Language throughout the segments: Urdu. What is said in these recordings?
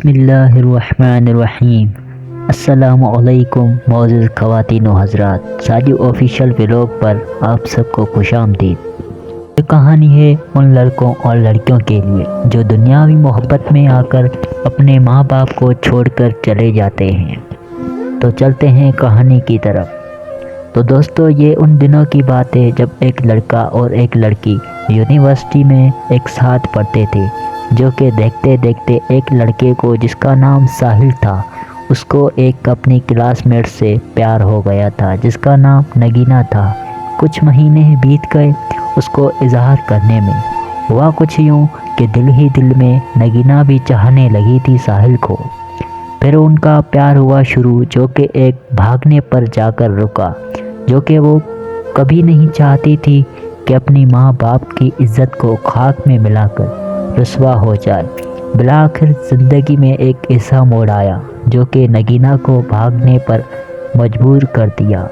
بسم اللہ الرحمن الرحیم۔ السلام علیکم معزز خواتین و حضرات، ساجو آفیشیل ولاگ پر آپ سب کو خوش آمدید۔ یہ کہانی ہے ان لڑکوں اور لڑکیوں کے لیے جو دنیاوی محبت میں آ کر اپنے ماں باپ کو چھوڑ کر چلے جاتے ہیں۔ تو چلتے ہیں کہانی کی طرف۔ تو دوستو، یہ ان دنوں کی بات ہے جب ایک لڑکا اور ایک لڑکی یونیورسٹی میں ایک ساتھ پڑھتے تھے، جو کہ دیکھتے دیکھتے ایک لڑکے کو جس کا نام ساحل تھا، اس کو ایک اپنی کلاس میٹ سے پیار ہو گیا تھا جس کا نام نگینہ تھا۔ کچھ مہینے بیت گئے اس کو اظہار کرنے میں۔ ہوا کچھ یوں کہ دل ہی دل میں نگینہ بھی چاہنے لگی تھی ساحل کو۔ پھر ان کا پیار ہوا شروع، جو کہ ایک بھاگنے پر جا کر رکا، جو کہ وہ کبھی نہیں چاہتی تھی کہ اپنی ماں باپ کی عزت کو خاک میں ملا کر رسوا ہو جائے۔ بالآخر زندگی میں ایک ایسا موڑ آیا جو کہ نگینہ کو بھاگنے پر مجبور کر دیا۔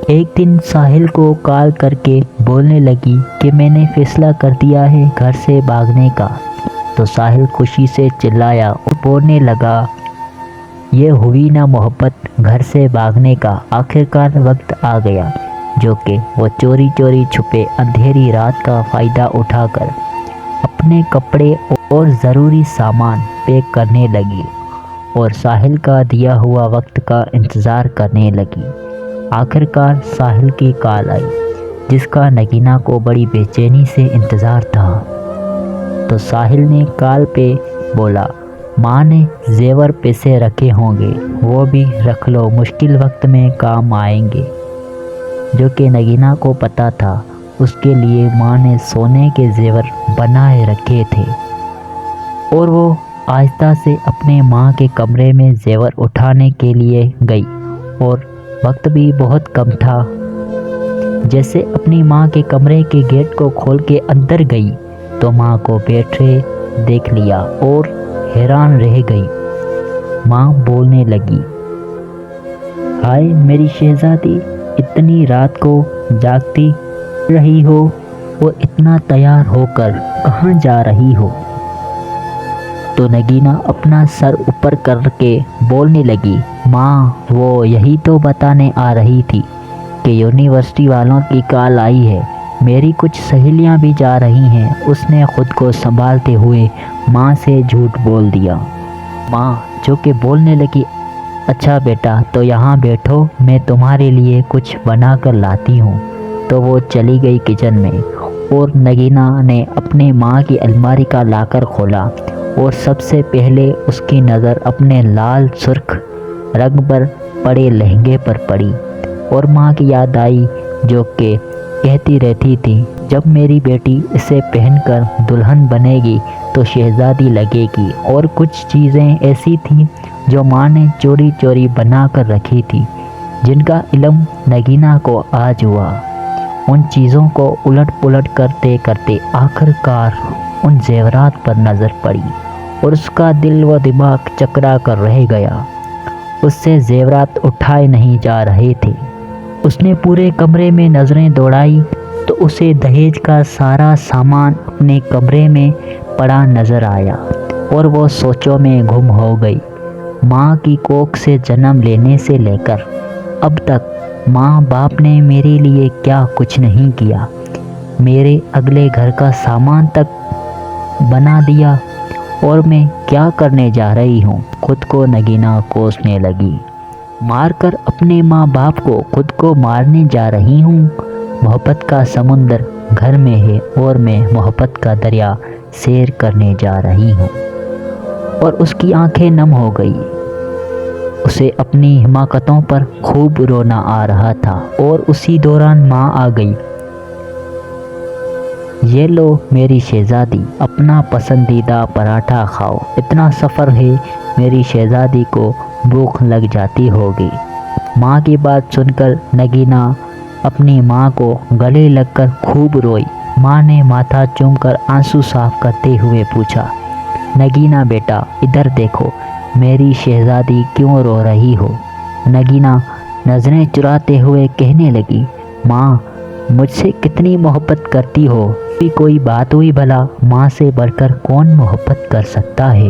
ایک دن ساحل کو کال کر کے بولنے لگی کہ میں نے فیصلہ کر دیا ہے گھر سے بھاگنے کا۔ تو ساحل خوشی سے چلایا اور بولنے لگا، یہ ہوئی نا محبت گھر سے بھاگنے کا، آخرکار وقت آ گیا۔ جو کہ وہ چوری چوری چھپے اندھیری رات کا فائدہ اٹھا کر اپنے کپڑے اور ضروری سامان پیک کرنے لگی اور ساحل کا دیا ہوا وقت کا انتظار کرنے لگی۔ آخرکار ساحل کی کال آئی، جس کا نگینہ کو بڑی بے چینی سے انتظار تھا۔ تو ساحل نے کال پہ بولا، ماں نے زیور پیسے رکھے ہوں گے، وہ بھی رکھ لو، مشکل وقت میں کام آئیں گے۔ جو کہ نگینہ کو پتہ تھا اس کے لیے ماں نے سونے کے زیور بنائے رکھے تھے، اور وہ آہستہ سے اپنے ماں کے کمرے میں زیور اٹھانے کے لیے گئی، اور وقت بھی بہت کم تھا۔ جیسے اپنی ماں کے کمرے کے گیٹ کو کھول کے اندر گئی تو ماں کو بیٹھے دیکھ لیا اور حیران رہ گئی۔ ماں بولنے لگی، ہائے میری شہزادی، اتنی رات کو جاگتی رہی ہو اور اتنا تیار ہو کر کہاں جا رہی ہو؟ تو نگینہ اپنا سر اوپر کر کے بولنے لگی، ماں وہ یہی تو بتانے آ رہی تھی کہ یونیورسٹی والوں کی کال آئی ہے، میری کچھ سہیلیاں بھی جا رہی ہیں۔ اس نے خود کو سنبھالتے ہوئے ماں سے جھوٹ بول دیا۔ ماں جو کہ بولنے لگی، اچھا بیٹا تو یہاں بیٹھو، میں تمہارے لیے کچھ بنا کر لاتی ہوں۔ تو وہ چلی گئی کچن میں، اور نگینہ نے اپنے ماں کی الماری کا لاکر کھولا، اور سب سے پہلے اس کی نظر اپنے لال سرخ رنگ پر پڑے لہنگے پر پڑی، اور ماں کی یاد آئی جو کہ کہتی رہتی تھی، جب میری بیٹی اسے پہن کر دلہن بنے گی تو شہزادی لگے گی۔ اور کچھ چیزیں ایسی تھیں جو ماں نے چوری چوری بنا کر رکھی تھی، جن کا علم نگینہ کو آج ہوا۔ ان چیزوں کو الٹ پلٹ کرتے کرتے آخرکار ان زیورات پر نظر پڑی، اور اس کا دل و دماغ چکرا کر رہ گیا۔ اس سے زیورات اٹھائے نہیں جا رہے تھے۔ اس نے پورے کمرے میں نظریں دوڑائی تو اسے دہیج کا سارا سامان اپنے کمرے میں پڑا نظر آیا، اور وہ سوچوں میں گم ہو گئی۔ ماں کی کوکھ سے جنم لینے سے لے کر اب تک ماں باپ نے میرے لیے کیا کچھ نہیں کیا، میرے اگلے گھر کا سامان تک بنا دیا، اور میں کیا کرنے جا رہی ہوں؟ خود کو نگینہ کوسنے لگی۔ مار کر اپنے ماں باپ کو خود کو مارنے جا رہی ہوں۔ محبت کا سمندر گھر میں ہے، اور میں محبت کا دریا سیر کرنے جا رہی ہوں۔ اور اس کی آنکھیں نم ہو گئی۔ اسے اپنی حماقتوں پر خوب رونا آ رہا تھا، اور اسی دوران ماں آ گئی۔ یہ لو میری شہزادی، اپنا پسندیدہ پراٹھا کھاؤ، اتنا سفر ہے، میری شہزادی کو بھوک لگ جاتی ہوگی۔ ماں کی بات سن کر نگینہ اپنی ماں کو گلے لگ کر خوب روئی۔ ماں نے ماتھا چوم کر آنسو صاف کرتے ہوئے پوچھا، نگینہ بیٹا ادھر دیکھو، میری شہزادی کیوں رو رہی ہو؟ نگینہ نظریں چراتے ہوئے کہنے لگی، ماں مجھ سے کتنی محبت کرتی ہو، کوئی بات ہوئی بھلا، ماں سے بڑھ کر کون محبت کر سکتا ہے؟